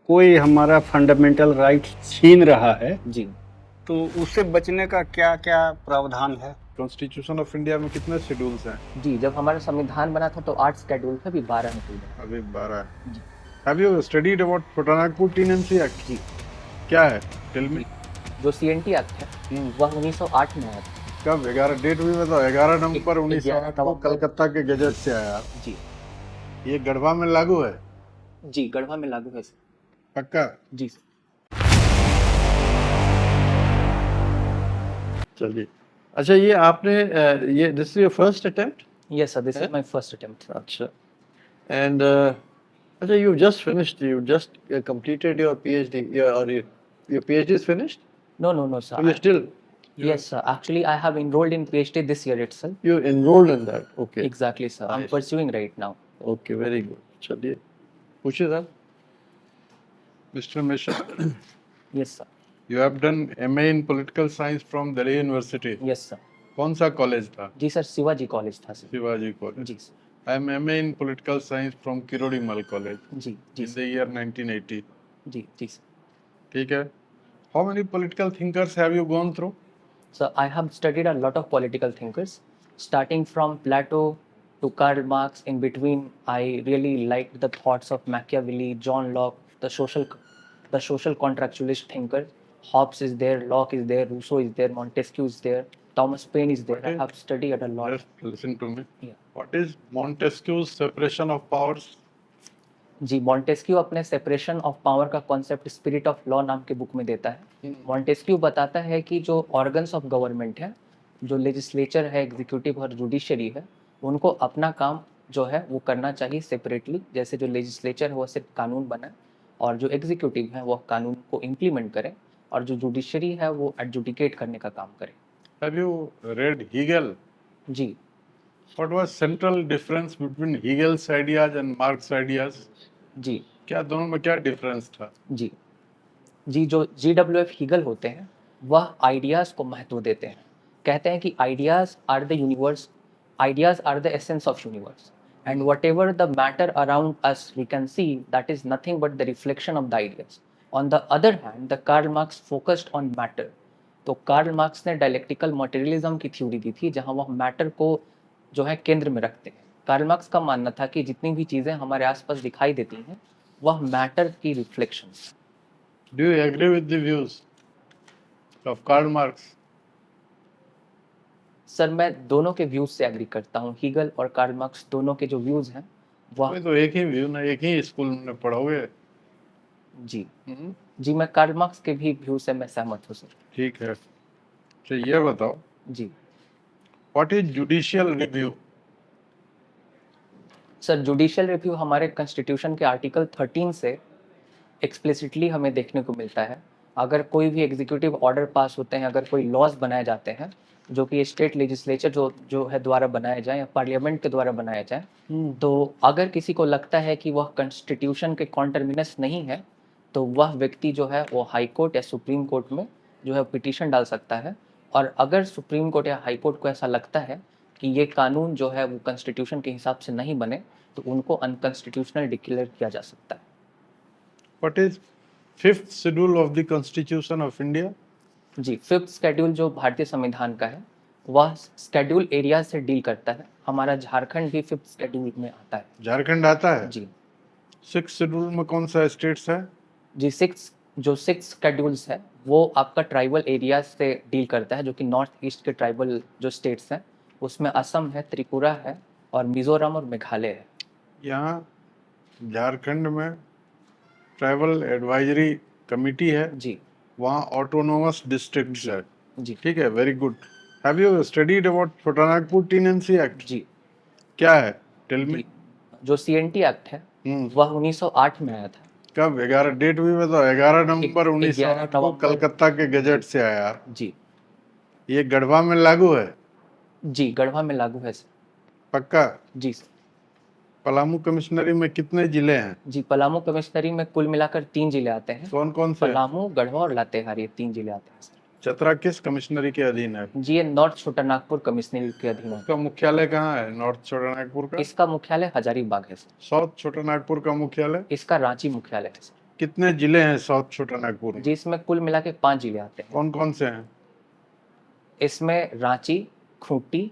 कोई हमारा fundamental right छीन रहा है जी तो उससे बचने का क्या क्या प्रावधान है? कॉन्स्टिट्यूशन ऑफ इंडिया में कितने शेड्यूल्स हैं? जी, जब हमारा संविधान बना था तो 8 शेड्यूल थे, अभी 12 हैं टोटल। अभी 12 है। जी have you studied about Chotanagpur TNC act? जी क्या है? Tell me. जी। जो CNT एक्ट है वह 1908 में आया था। कब? 11 डेट भी बताओ। 11 नवंबर 1908 को नवंबर। कलकत्ता के गजट से आया। जी ये गढ़वा में लागू है? जी, गढ़वा में लागू है सर। पक्का? जी सर। चलिए। अच्छा, ये आपने ये this is your first attempt? Yes sir, this is my first attempt. अच्छा। एंड अच्छा, you just finished, you just completed your PhD, your PhD is finished? No sir. You still Yes sir, actually I have enrolled in PhD this year itself. you enrolled in that? Okay. Exactly sir, I'm Nice. pursuing right now. Okay, very good. चलिए, पूछिए sir. Mr. Mishra, Yes sir. you have done MA in Political Science from Delhi University. Yes sir. कौन सा college था? जी sir, Shivaji college था sir. Shivaji college. जी sir. I am MA in Political Science from Kirodimal College जी जी in sir. the year 1980. जी जी सर। ठीक है। How many political thinkers have you gone through? So I have studied a lot of political thinkers, starting from Plato to Karl Marx. In between, I really liked the thoughts of Machiavelli, John Locke, the social contractualist thinker. Hobbes is there, Locke is there, Rousseau is there, Montesquieu is there, Thomas Paine is there. What I is- have studied a lot. Just listen to me. Yeah. What is Montesquieu's separation of powers? जी, Montesquieu अपने separation of power का concept spirit of law नाम के book में देता है। Montesquieu बताता है कि जो ऑर्गन्स ऑफ गवर्नमेंट है, जो लेजिस्लेचर है, एग्जीक्यूटिव और जुडिशरी है, उनको अपना काम जो है वो करना चाहिए सेपरेटली। जैसे जो लेजिस्लेचर है वो सिर्फ कानून बनाए और जो एग्जीक्यूटिव है वो कानून को इम्प्लीमेंट करे और जो जुडिशरी है वो एडजुडिकेट करने का काम करे। Have you read Hegel? Ji What was central difference between Hegel's ideas and Marx's ideas? जी क्या दोनों में क्या डिफरेंस था? जी जी। जो GWF हीगल होते हैं वह आइडियाज़ को महत्व देते हैं। कहते हैं कि ideas are the universe, ideas are the essence of universe, and whatever the matter around us we can see that is nothing but the reflection of the ideas. On the other hand the Karl Marx focused on matter. तो Karl Marx ने dialectical materialism की theory दी थी जहाँ वह matter को जो है केंद्र में रखते हैं। कार्ल मार्क्स का मानना था कि जितनी भी चीज़ें हमारे आसपास दिखाई देती हैं वह मैटर की reflections. Do you agree with the views of Karl Marx? Sir मैं दोनों के व्यूज से एग्री करता हूँ। हीगल और कार्ल मार्क्स दोनों के जो व्यूज हैं वह कोई तो एक ही व्यू ना, एक ही स्कूल में पढ़ोगे। जी जी, मैं कार्ल मार्क्स के भी व्यू से मैं सहमत हूँ सर। ठीक है। तो ये बताओ, जी what is judicial review? Sir, judicial review हमारे कॉन्स्टिट्यूशन के आर्टिकल 13 से एक्सप्लिसिटली हमें देखने को मिलता है। अगर कोई भी एग्जीक्यूटिव ऑर्डर पास होते हैं, अगर कोई लॉज बनाए जाते हैं जो कि स्टेट लेजिस्लेचर जो है द्वारा बनाए जाए या पार्लियामेंट के द्वारा बनाया जाए, तो अगर किसी को लगता है कि वह कॉन्स्टिट्यूशन के कॉन्टरमिनस नहीं है तो वह व्यक्ति जो है वो हाई कोर्ट या सुप्रीम कोर्ट में जो है पिटीशन डाल सकता है। और अगर सुप्रीम कोर्ट या हाई कोर्ट को ऐसा लगता है कि ये कानून जो है वो कॉन्स्टिट्यूशन के हिसाब से नहीं बने तो उनको अनकॉन्स्टिट्यूशनल डिक्लेयर किया जा सकता है। What is fifth schedule of the constitution of India? जी, फिफ्थ शेड्यूल जो भारतीय संविधान का है वह शेड्यूल एरिया से डील करता है। हमारा झारखंड भी फिफ्थ शेड्यूल में आता है। झारखंड आता है? जी सिक्स शेड्यूल में कौन सा स्टेट्स है? जी, सिक्स शेड्यूल्स है वो आपका ट्राइबल एरिया से डील करता है, जो कि नॉर्थ ईस्ट के ट्राइबल जो स्टेट्स हैं उसमें असम है, त्रिपुरा है और मिजोरम और मेघालय है। यहाँ झारखंड में ट्राइबल एडवाइजरी कमेटी है, जी वहाँ ऑटोनोमस डिस्ट्रिक्ट्स है। जी ठीक है, very good. Have you studied about Chotanagpur TNC act? जी क्या है? Tell me. जी। जो CNT एक्ट है वह 1908 में आया था। कब? 11 डेट भी बताओ। 11 नवंबर 1908 को नवंबर। कलकत्ता के गजट से आया। जी ये गढ़वा में लागू है? जी, गढ़वा में लागू है सर। पक्का? जी सर। पलामू कमिश्नरी में कितने जिले हैं? जी, पलामू कमिश्नरी में कुल मिलाकर 3 जिले आते हैं। कौन कौन से? पलामू, गढ़वा और लातेहार, ये 3 जिले आते हैं सर। चतरा किस कमिश्नरी के अधीन है? जी, ये नॉर्थ छोटानागपुर कमिश्नरी के अधीन है। उसका मुख्यालय कहाँ है? नॉर्थ छोटानागपुर का? इसका मुख्यालय हजारीबाग है सर। साउथ छोटानागपुर का मुख्यालय? इसका रांची मुख्यालय है सर। कितने जिले हैं साउथ छोटा नागपुर में? जिसमें कुल मिला के 5 जिले आते हैं। कौन कौन से हैं? इसमें रांची, खूंटी,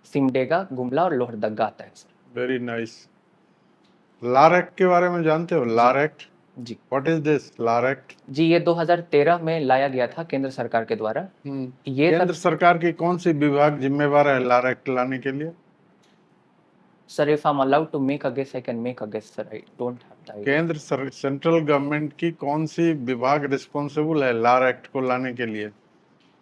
सिमडेगा, गुमला और लोहरदगा आता है sir. Very nice. LARR act के बारे में जानते हो? लार एक्ट, जी what is this LARR act? जी, ये 2013 में लाया गया था केंद्र सरकार के द्वारा। ये केंद्र सरकार की कौन सी विभाग जिम्मेवार है लार एक्ट लाने के लिए? Sir, if I am allowed to make a guess, I can make a guess sir, I don't have the idea. Central government की कौन सी विभाग रिस्पॉन्सिबल है लार एक्ट को लाने के लिए?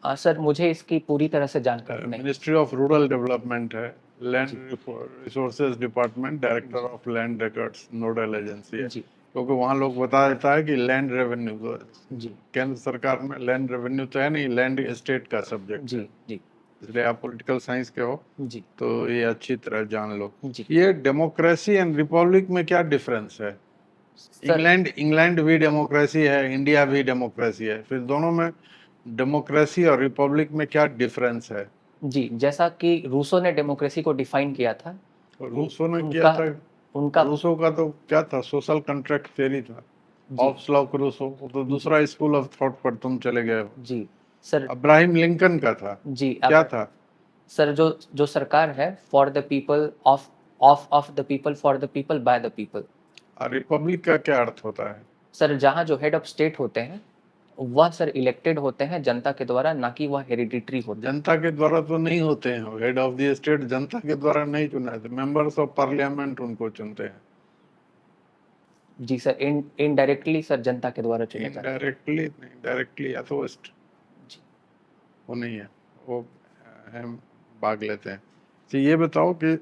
सर, मुझे इसकी पूरी तरह से जानकारी नहीं। मिनिस्ट्री ऑफ रूरल डेवलपमेंट है, land resources department, director of land records nodal agency है। जी क्योंकि वहाँ लोग बता देता है कि लैंड रेवेन्यू, जी केंद्र सरकार में लैंड रेवेन्यू तो है नहीं, लैंड स्टेट का सब्जेक्ट जी है। जी इसलिए आप पॉलिटिकल साइंस के हो जी तो ये अच्छी तरह जान लो। जी ये डेमोक्रेसी एंड रिपब्लिक में क्या डिफरेंस है? सर, इंग्लैंड भी डेमोक्रेसी है, इंडिया भी डेमोक्रेसी है, फिर दोनों में डेमोक्रेसी और रिपब्लिक में क्या डिफरेंस है? जी, जैसा कि रूसो ने डेमोक्रेसी को डिफाइन किया था, रूसो ने किया था। उनका रूसो का तो क्या था, सोशल कॉन्ट्रैक्ट थ्योरी था, जी ऑफ रूसो। वो तो दूसरा स्कूल ऑफ थॉट पर तुम चले गए हो। जी सर अब्राहम लिंकन का था, जी क्या था? सर, जो जो सरकार है, for the people, of the people, for the people, by the people. और रिपब्लिक का क्या अर्थ होता है? सर, जहाँ जो हेड ऑफ स्टेट होते हैं वह सर इलेक्टेड होते हैं जनता के द्वारा, ना कि वह हेरिडिटरी होते हैं। जनता के द्वारा तो नहीं होते हैं, हेड ऑफ द स्टेट जनता के द्वारा नहीं चुना है, मेंबर्स ऑफ पार्लियामेंट उनको चुनते हैं। जी सर, इनडायरेक्टली सर जनता के द्वारा चुने जाते हैं। इनडायरेक्टली नहीं, डायरेक्टली अथोस्ट जी वो नहीं है, वो हम भाग लेते हैं। तो ये बताओ कि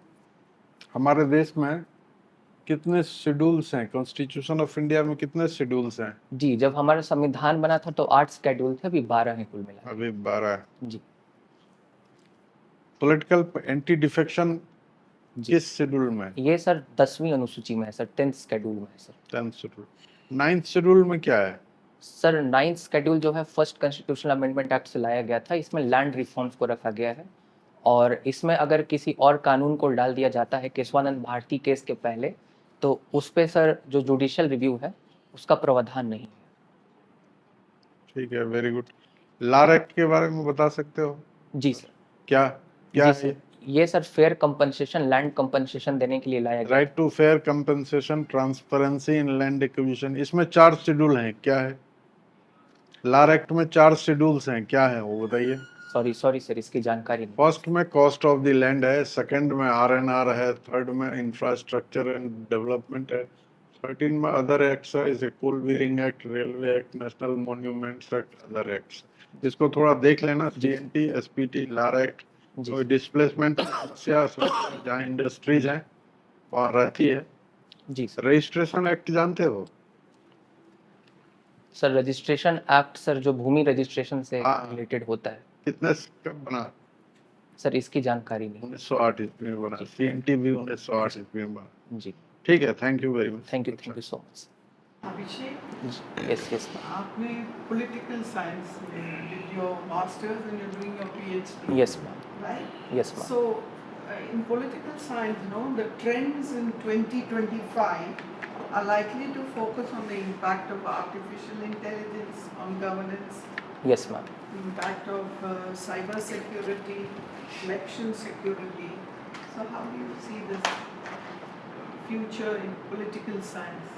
हमारे देश में कितने शेड्यूल्स हैं? कॉन्स्टिट्यूशन ऑफ इंडिया में कितने शेड्यूल्स हैं? जी, जब हमारा संविधान बना था तो 8 शेड्यूल थे, अभी 12 हैं कुल मिला अभी 12 है। जी पॉलिटिकल एंटी डिफेक्शन जी। किस शेड्यूल में? ये सर 10वीं अनुसूची में है सर, 10th शेड्यूल में है sir. 10th schedule. 9th schedule में क्या है? सर 9th शेड्यूल जो है फर्स्ट कॉन्स्टिट्यूशनल अमेंडमेंट एक्ट से लाया गया था, इसमें लैंड रिफॉर्म्स को रखा गया है। और इसमें अगर किसी और कानून को डाल दिया जाता है केशवानंद भारती केस के पहले, तो उस पे सर जो जुडिशियल रिव्यू है उसका प्रावधान नहीं है। ठीक है, वेरी गुड। लार एक्ट के बारे में बता सकते हो? जी सर। क्या क्या जी है? सर, ये sir fair compensation, land compensation देने के लिए लाया गया। Right to fair compensation, transparency in land acquisition. इसमें 4 शेड्यूल हैं, क्या है? लार एक्ट में 4 शेड्यूल्स हैं, क्या है वो बताइए? सॉरी सर, इसकी जानकारी नहीं। फर्स्ट में कॉस्ट ऑफ द लैंड है, सेकंड में आरएनआर है, थर्ड में इंफ्रास्ट्रक्चर एंड डेवलपमेंट है, 13 में अदर एक्ट्स है, जैसे coal bearing act, railway act, national monuments act, other acts. इसको थोड़ा देख लेना, सीएनटी, एसपीटी, लार एक्ट। जी कोई डिस्प्लेसमेंट समस्या जहाँ इंडस्ट्रीज हैं वहाँ रहती है। जी सर। रजिस्ट्रेशन एक्ट जानते हो? सर रजिस्ट्रेशन एक्ट सर जो भूमि रजिस्ट्रेशन से हाँ। रिलेटेड होता है, कितने कब बना? सर इसकी जानकारी नहीं। 1908 ईस्वी में बना। सीएनटी भी 1908 ईस्वी में बना। जी, ठीक है, thank you very much. Thank you so much. Abhishek, yes yes आपने political science में did your masters and you're doing your PhD, yes ma'am, right? Yes ma'am. So, in political science, you know, the trends in 2025 are likely to focus on the impact of artificial intelligence on governance, yes ma'am. the impact of cyber security, election security. So, how do you see this future in political science?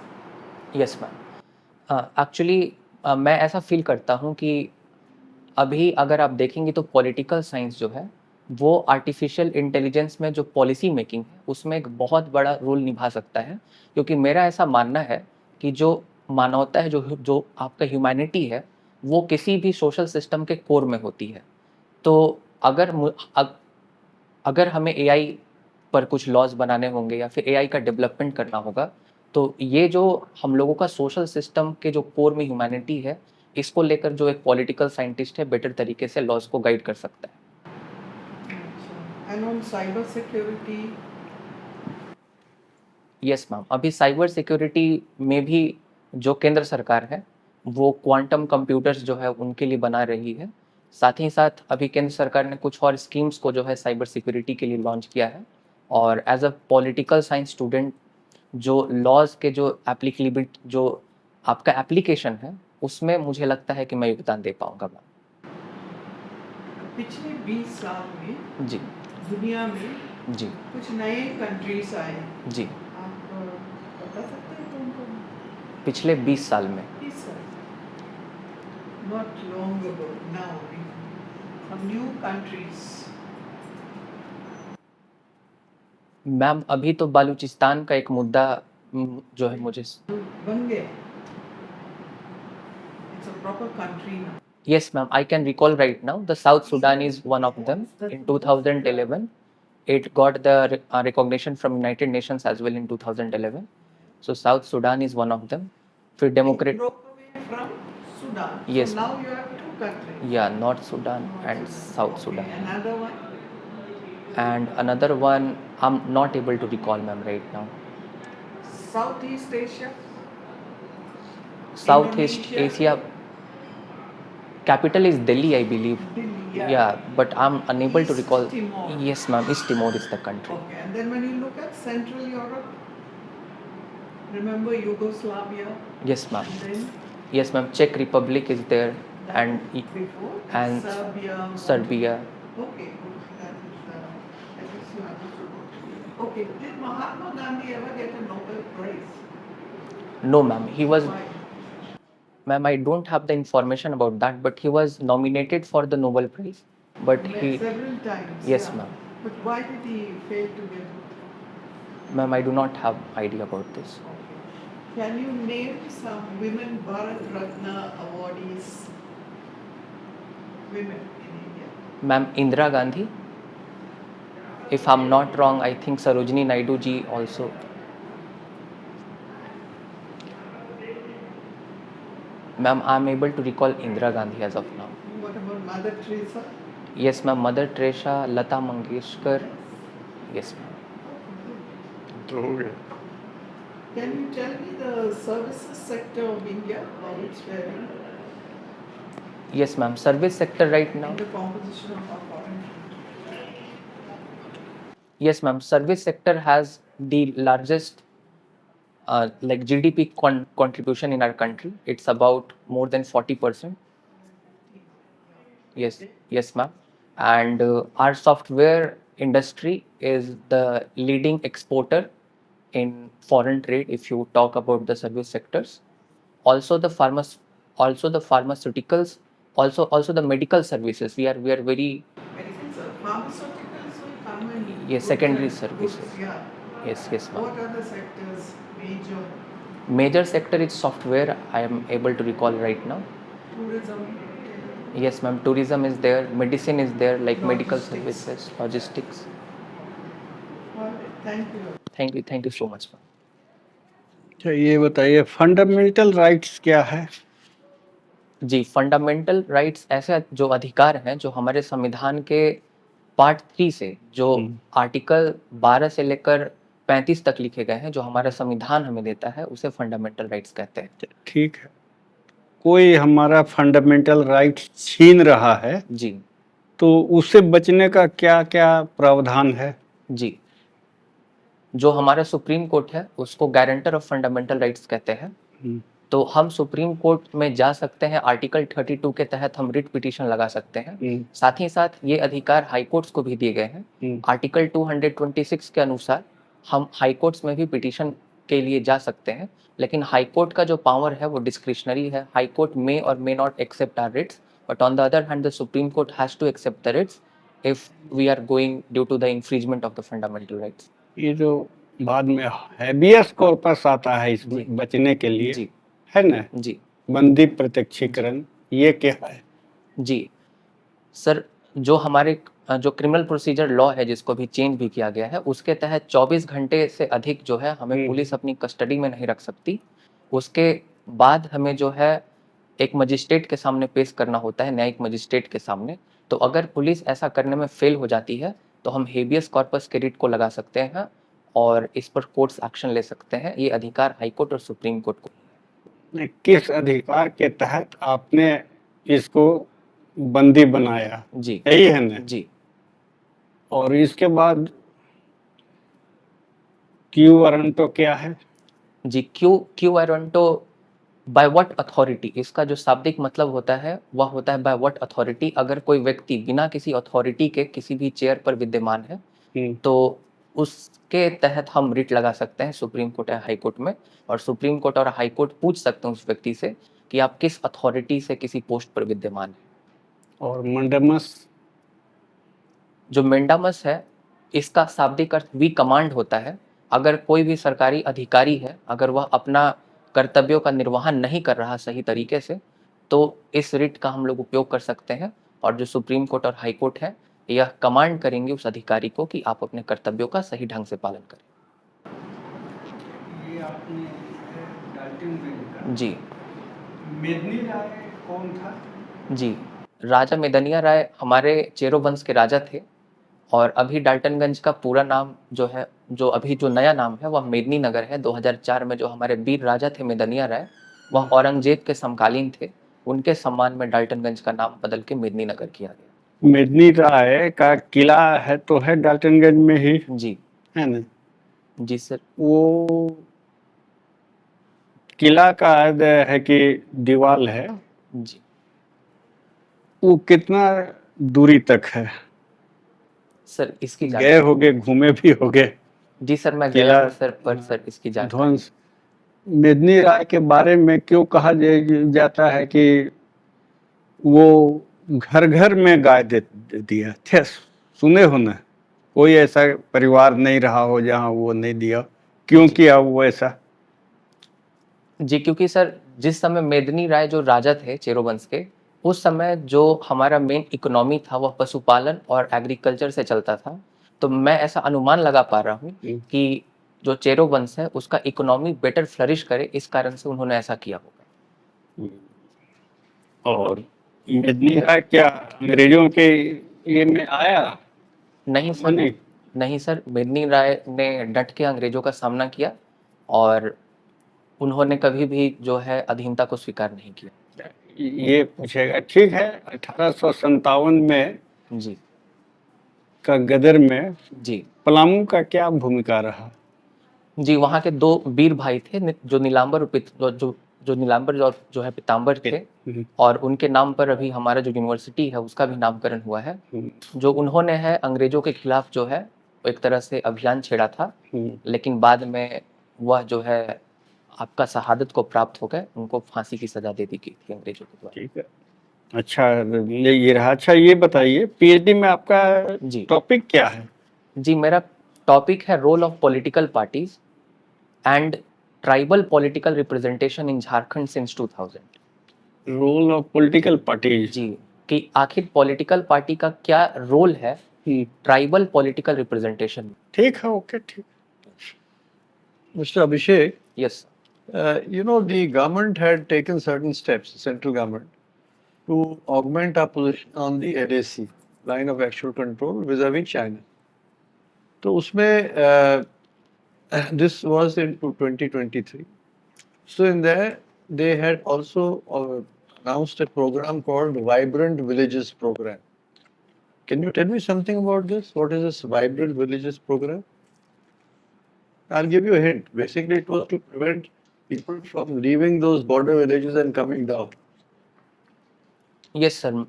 Yes ma'am. Actually मैं ऐसा feel करता हूँ कि अभी अगर आप देखेंगे तो पॉलिटिकल साइंस जो है वो आर्टिफिशियल इंटेलिजेंस में जो पॉलिसी मेकिंग है उसमें एक बहुत बड़ा रोल निभा सकता है। क्योंकि मेरा ऐसा मानना है कि जो मानवता है, जो जो आपका ह्यूमैनिटी है, वो किसी भी सोशल सिस्टम के कोर में होती है। तो अगर हमें एआई पर कुछ लॉज बनाने होंगे या फिर एआई का डेवलपमेंट करना होगा, तो ये जो हम लोगों का सोशल सिस्टम के जो कोर में ह्यूमैनिटी है, इसको लेकर जो एक पॉलिटिकल साइंटिस्ट है बेटर तरीके से लॉज को गाइड कर सकता है। And on cyber security, yes ma'am, अभी साइबर सिक्योरिटी में भी जो केंद्र सरकार है वो क्वांटम कंप्यूटर्स जो है उनके लिए बना रही है। साथ ही साथ अभी केंद्र सरकार ने कुछ और स्कीम्स को जो है साइबर सिक्योरिटी के लिए लॉन्च किया है। और as a political science student जो लॉज के जो एप्लीकेबिलिटी, जो आपका एप्लीकेशन है उसमें मुझे लगता है कि मैं योगदान दे पाऊंगा मैम। पिछले 20 साल में जी दुनिया में जी कुछ नए कंट्रीज आए, जी। आप बता सकते हैं कौन कौन? पिछले 20 साल में 20 साल, not long ago, now, some new countries. Ma'am अभी तो बालूचिस्तान का एक मुद्दा जो है मुझे बन गए, it's a proper country now. Yes, ma'am. I can recall right now. The South Sudan is one of them. In 2011, it got the recognition from United Nations as well in 2011. So South Sudan is one of them. For You Democrat, broke away from Sudan. Yes, So now you have two countries. yeah, North Sudan and South Okay, Sudan. another one? And another one, I'm not able to recall, ma'am, right now. Southeast Asia? Southeast Indonesia? Asia, capital is Delhi, I believe. Delhi, Yeah, but I'm unable to East recall. Timor. Yes, ma'am. East Timor is the country. Okay, and then when you look at Central Europe, remember Yugoslavia? Yes, ma'am. And then Yes, ma'am. Czech Republic is there, that and before and Serbia. Serbia. Okay, good. That is you understood. Okay, did Mahatma Gandhi ever get a Nobel Prize? No, ma'am. He was, Why? ma'am. I don't have the information about that, but he was nominated for the Nobel Prize. But he, Several times. yes, yeah. ma'am. But why did he fail to get it? Ma'am, I do not have idea about this. Okay. Can you name some women Bharat Ratna awardees? Women in India. Ma'am, Indira Gandhi. If I'm not wrong, I think Sarojini Naidu ji also. Ma'am, I'm able to recall Indira Gandhi as of now. What about Mother Teresa? Yes, ma'am. Mother Teresa, Lata Mangeshkar. Yes, ma'am. तो हो गया. Can you tell me the services sector of India, how it's faring Yes, ma'am. Service sector right now. in the composition of our foreign trade? Yes, ma'am. Service sector has the largest like GDP contribution in our country. It's about more than 40%. Yes, yes, ma'am. And our software industry is the leading exporter in foreign trade. If you talk about the service sectors, also the pharmaceuticals, also the medical services. We are very Medicines, pharmaceuticals will come in. Yes, goods secondary and services. goods, yeah. yes, ma'am. What are the sectors major? Major sector is software. I am able to recall right now. Tourism. Yes, ma'am. Tourism is there. Medicine is there, like medical Logistics. services, logistics. All right, thank you. Thank you so much, ma'am. अच्छा ये बताइए fundamental rights क्या है? जी, fundamental rights ऐसे जो अधिकार हैं जो हमारे संविधान के पार्ट 3 से जो आर्टिकल 12 से लेकर 35 तक लिखे गए हैं, जो हमारा संविधान हमें देता है, उसे फंडामेंटल राइट्स कहते हैं। ठीक है. कोई हमारा फंडामेंटल राइट्स छीन रहा है जी तो उससे बचने का क्या क्या प्रावधान है? जी, जो हमारा सुप्रीम कोर्ट है उसको गारंटर ऑफ फंडामेंटल राइट्स कहते हैं। तो हम सुप्रीम कोर्ट में जा सकते हैं, आर्टिकल 32 के तहत हम रिट पिटीशन लगा सकते हैं। साथ ही साथ ये अधिकार हाई कोर्ट्स को भी दिए गए हैं। आर्टिकल 226 के अनुसार हम हाई कोर्ट्स में भी पिटीशन के लिए जा सकते हैं, लेकिन हाई कोर्ट का जो पावर है वो डिस्क्रिशनरी है। High court may or may not accept our writs, but on the other hand the supreme court has to accept the writs if we are going due to the infringement of the fundamental rights. ये जो बाद में habeas corpus आता है इसमें बचने के लिए, जी है ना? जी बंदी प्रत्यक्षीकरण, ये क्या है? जी सर, जो हमारे जो क्रिमिनल प्रोसीजर लॉ है जिसको भी चेंज भी किया गया है, उसके तहत 24 घंटे से अधिक जो है हमें पुलिस अपनी कस्टडी में नहीं रख सकती। उसके बाद हमें जो है एक मजिस्ट्रेट के सामने पेश करना होता है, न्यायिक मजिस्ट्रेट के सामने। तो अगर पुलिस ऐसा करने में फेल हो जाती है तो हम हेबियस कॉर्पस के रिट को लगा सकते हैं और इस पर कोर्ट्स एक्शन ले सकते हैं। ये अधिकार हाई कोर्ट और सुप्रीम कोर्ट को। किस अधिकार के तहत आपने इसको बंदी बनाया? जी यही है ना? जी और इसके बाद क्यू वारंटो क्या है? जी, quo warranto by what authority, इसका जो शाब्दिक मतलब होता है वह होता है बाय व्हाट अथॉरिटी। अगर कोई व्यक्ति बिना किसी अथॉरिटी के किसी भी चेयर पर विद्यमान है तो उसके तहत हम रिट लगा सकते हैं सुप्रीम कोर्ट या हाई कोर्ट में, और सुप्रीम कोर्ट और हाई कोर्ट पूछ सकते हैं उस व्यक्ति से कि आप किस अथॉरिटी से किसी पोस्ट पर विद्यमान हैं। और मंडमस, जो मेंडामस है इसका शाब्दिक अर्थ वी कमांड होता है। अगर कोई भी सरकारी अधिकारी है, अगर वह अपना कर्तव्यों का निर्वहन नहीं कर रहा सही तरीके से, तो इस रिट का हम लोग उपयोग कर सकते हैं। और जो सुप्रीम कोर्ट और हाई कोर्ट है यह कमांड करेंगे उस अधिकारी को कि आप अपने कर्तव्यों का सही ढंग से पालन करें। ये आपने डाल्टनगंज का जी मेदिनी राय कौन था? जी, राजा मेदनिया राय हमारे चेरो वंश के राजा थे, और अभी डाल्टनगंज का पूरा नाम जो है, जो अभी जो नया नाम है वह मेदिनी नगर है। 2004 में जो हमारे वीर राजा थे मेदनिया राय, वह औरंगजेब के समकालीन थे, उनके सम्मान में डाल्टनगंज का नाम बदल के मेदिनी नगर किया गया। मेदिनी राय का किला है तो है डाल्टनगंज में ही, जी है ना? जी सर। वो किला का है कि दीवार है, जी वो कितना दूरी तक है? सर इसकी गए जानकारी, होगे, घूमे भी होगे। जी सर मैं किला गया हूँ सर, पर सर इसकी जानकारी, ध्वंस मेदिनी राय के बारे में क्यों कहा जाता है कि वो घर घर में गाय दे दिया थे? सुने हो ना, कोई ऐसा परिवार नहीं रहा हो जहां वो नहीं दिया। क्यों जी। किया वो ऐसा? जी क्योंकि सर जिस समय मेदिनी राय जो राजा थे चेरो वंश के, उस समय जो हमारा मेन इकोनॉमी था वह पशुपालन और एग्रीकल्चर से चलता था। तो मैं ऐसा अनुमान लगा पा रहा हूँ कि जो चेरो वंश है उसका इकोनॉमी बेटर फ्लरिश करे, इस कारण से उन्होंने ऐसा किया होगा। और मेदिनी राय क्या अंग्रेजों के ये में आया? नहीं सर, नहीं। नहीं सर, मेदिनी राय ने डट के अंग्रेजों का सामना किया और उन्होंने कभी भी जो है अधीनता को स्वीकार नहीं किया। ये पूछेगा, ठीक है। 1857 में जी का गदर में जी पलामू का क्या भूमिका रहा? जी, वहाँ के दो वीर भाई थे जो नीलांबर जो नीलांबर जो है पीताम्बर थे, और उनके नाम पर अभी हमारा जो यूनिवर्सिटी है उसका भी नामकरण हुआ है। जो उन्होंने है अंग्रेजों के खिलाफ जो है एक तरह से अभियान छेड़ा था, लेकिन बाद में वह जो है आपका शहादत को प्राप्त हो गए, उनको फांसी की सजा दे दी गई थी अंग्रेजों के द्वारा। ठीक है, अच्छा ये रहा। अच्छा ये बताइए, पीएचडी में आपका जी टॉपिक क्या है? जी, मेरा टॉपिक है role of political parties and tribal political representation in Jharkhand since 2000। Role of political parties. जी, कि आखिर पॉलिटिकल पार्टी का क्या रोल है ट्राइबल पॉलिटिकल रिप्रेजेंटेशन में। ठीक है, ओके, ठीक। Mr. Abhishek, yes you know, the government had taken certain steps, central government, to augment our position on the LAC, line of actual control, vis-a-vis China. तो उसमें this was in 2023. So in there, they had also announced a program called Vibrant Villages Program. Can you tell me something about this? What is this Vibrant Villages Program? I'll give you a hint. Basically, it was to prevent people from leaving those border villages and coming down. Yes sir,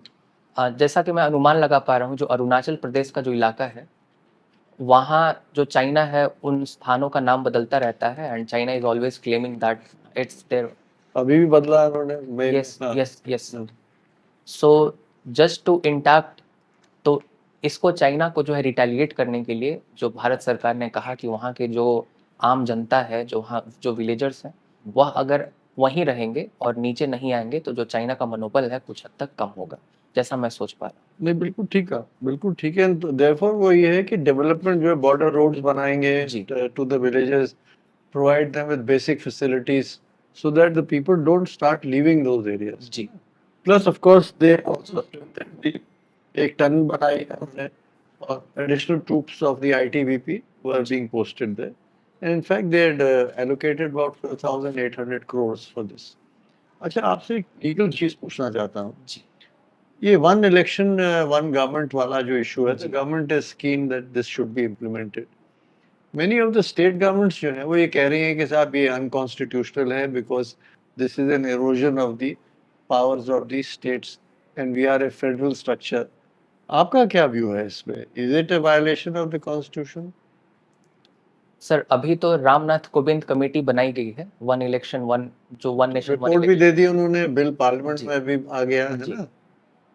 जैसा कि मैं अनुमान लगा पा रहा हूँ, जो अरुणाचल प्रदेश का जो इलाका है वहाँ जो चाइना है उन स्थानों का नाम बदलता रहता है, and China is always claiming that it's there. अभी भी बदला उन्होंने। Yes yes yes. So just to intact, तो इसको चाइना को जो है रिटेलिएट करने के लिए जो भारत सरकार ने कहा कि वहाँ के जो आम जनता है, जो विलेजर्स हैं, वह अगर वहीं रहेंगे और नीचे नहीं आएंगे तो जो चाइना का मनोबल है कुछ हद तक कम होगा, जैसा मैं सोच पा रहा हूँ। नहीं, बिल्कुल ठीक है, बिल्कुल ठीक है। देयरफॉर वो ये है कि डेवलपमेंट जो है बॉर्डर रोड्स बनाएंगे to the villages, provide them with basic facilities so that the people don't start leaving those areas. जी Plus, of course, they also एक टनल बनाई है हमने, और additional troops of the ITBP were being posted there. And in fact, they had allocated about 4,800 crores for this. अच्छा, आपसे एक legal चीज पूछना चाहता हूँ। जी ये वन इलेक्शन वन गवर्नमेंट वाला जो इशू है, the government is keen that this should be implemented. Many of the state governments जो है वो ये कह रही हैं कि साहब ये अनकॉन्स्टिट्यूशनल है, because this is an erosion of the powers of the states and we are a federal structure. आपका क्या व्यू है इसमें? Is it a violation of the constitution? Sir अभी तो रामनाथ कोविंद कमेटी बनाई गई है, वन इलेक्शन वन, जो वन नेशन वन रिपोर्ट भी दे दी उन्होंने, बिल पार्लियामेंट जी। में भी आ गया है जी। ना.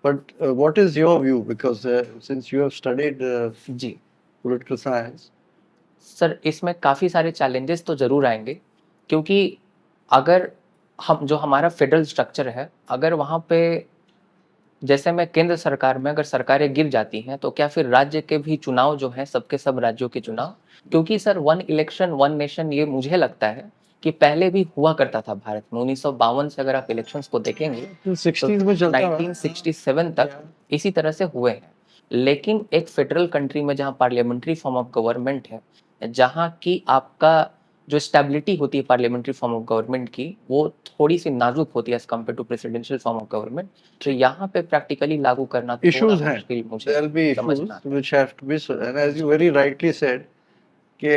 But what is your view? Because since you have studied जी political science, सर, इसमें काफ़ी सारे चैलेंजेस तो ज़रूर आएंगे, क्योंकि अगर हम जो हमारा फेडरल स्ट्रक्चर है, अगर वहाँ पे जैसे में केंद्र सरकार में अगर सरकारें गिर जाती हैं, तो क्या फिर राज्य के भी चुनाव जो हैं, सबके सब राज्यों के चुनाव, क्योंकि sir one election one nation ये मुझे लगता है कि पहले भी हुआ करता था भारत में। 1952 से अगर आप इलेक्शंस को देखेंगे तो 60s में चलता है. 1967 तक इसी तरह से हुए हैं। लेकिन एक फेडरल कंट्री में जहाँ पार्लियामेंट्री फॉर्म ऑफ गवर्नमेंट है, जहाँ की आपका जो स्टेबिलिटी होती है पार्लियामेंट्री फॉर्म ऑफ गवर्नमेंट की, वो थोड़ी सी नाजुक होती है as compare to presidential form of government. तो यहाँ पे प्रैक्टिकली लागू करना थोड़ा Issues हैं. मुश्किल There मुझे will be issues समझना है। which have to be and as you very rightly said कि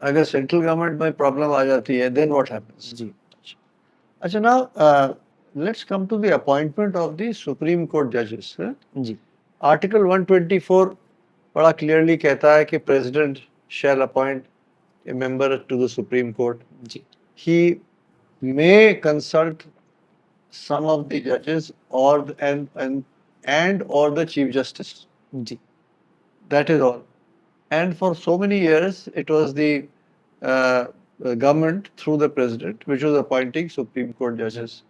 अगर सेंट्रल गवर्नमेंट में प्रॉब्लम आ जाती है then what happens? जी अच्छा, now let's come to the appointment of the Supreme Court judges. Ji Article 124 बड़ा clearly कहता है कि president shall appoint a member to the Supreme Court. जी He may consult some of the judges or and or the Chief Justice. जी That is all. And for so many years, it was the government through the president which was appointing Supreme Court judges.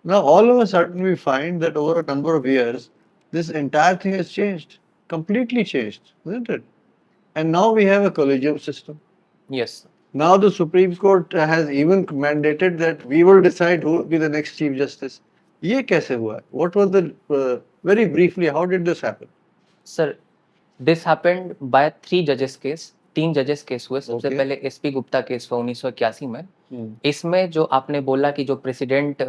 Now, all of a sudden, we find that over a number of years, this entire thing has changed, completely changed, isn't it? And now we have a collegium system. Yes Now the Supreme Court has even mandated that we will decide who will be the next Chief Justice. ये कैसे हुआ? What was the very briefly? How did this happen? Sir, this happened bye 3 जजेस case. 3 जजेस case हुए। सबसे Okay. पहले SP Gupta case हुआ 1981 में। इसमें जो आपने बोला कि जो प्रेसिडेंट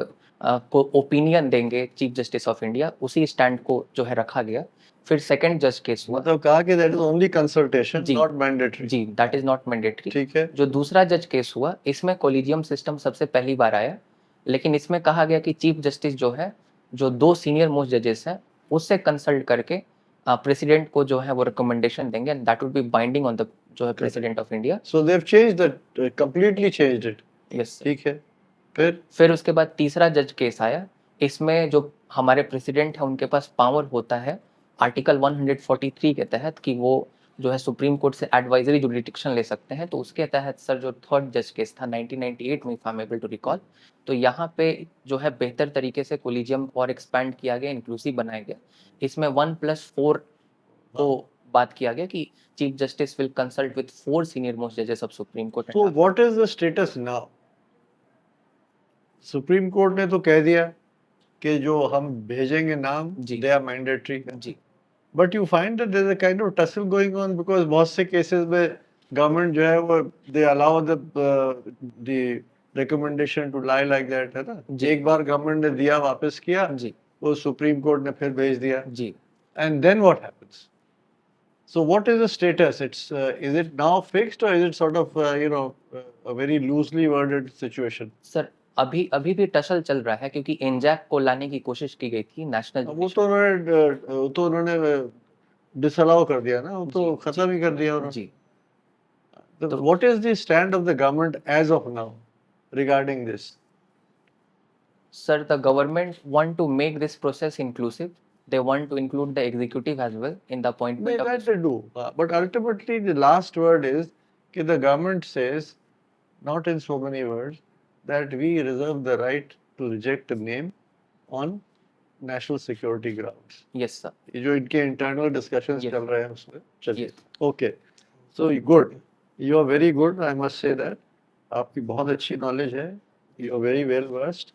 को ओपिनियन देंगे चीफ जस्टिस ऑफ इंडिया, उसी स्टैंड को जो है रखा गया। फिर सेकंड जज केस हुआ। मतलब कहा कि that is only consultation, जी। not mandatory. जी, दैट इज नॉट मैंडेटरी। ठीक है. जो दूसरा जज केस हुआ, इसमें कोलिजियम सिस्टम सबसे पहली बार आया, लेकिन इसमें कहा गया कि चीफ जस्टिस जो है, जो 2 सीनियर मोस्ट जजेस हैं, उससे कंसल्ट करके प्रेसिडेंट को जो है वो रिकमेंडेशन देंगे and that would be binding on the जो है president of India. So they've changed that, completely changed it. Yes. ठीक है. फिर उसके बाद तीसरा जज केस आया। इसमें जो हमारे प्रेसिडेंट है उनके पास पावर होता है आर्टिकल 143 के तहत कि वो जो है सुप्रीम कोर्ट से एडवाइजरी जुरिडिक्शन ले सकते हैं। तो उसके तहत सर जो थर्ड जज केस था 1998 में, if I am able to recall, तो यहाँ पे जो है बेहतर तरीके से कोलिजियम और एक्सपैंड किया गया, इंक्लूसिव बनाया गया। इसमें 1+4 को बात किया गया कि chief justice will consult with 4 senior most जजेस of supreme court. So what is the status now? Supreme court ने तो कह दिया कि जो हम भेजेंगे नाम, जी। they are mandatory. Ji But you find that there's a kind of tussle going on because बहुत से cases में government जो है वो they allow the recommendation to lie like that, है ना? जी। एक बार government ने दिया, वापस किया, जी वो सुप्रीम कोर्ट ने फिर भेज दिया. जी And then what happens? So what is the status? Is it now fixed or is it sort of a very loosely worded situation? Sir, अभी भी टसल चल रहा है, क्योंकि एनजैक को लाने की कोशिश की गई थी नेशनल। वो तो उन्होंने डिसअलाउ कर दिया ना, वो तो जी, खत्म ही कर दिया उन्होंने. जी So what is the stand of the government as of now regarding this? Sir, the government want to make this process inclusive. They want to include the executive as well in the appointment of That they do, but ultimately the last word is that the government says, not in so many words, that we reserve the right to reject a name on national security grounds. Yes sir. ये जो इनके internal discussions Yes. चल रहे हैं उसमें चलिए. Yes. Okay, so good, you are very good, I must say that. आपकी बहुत अच्छी नॉलेज है, you are very well versed.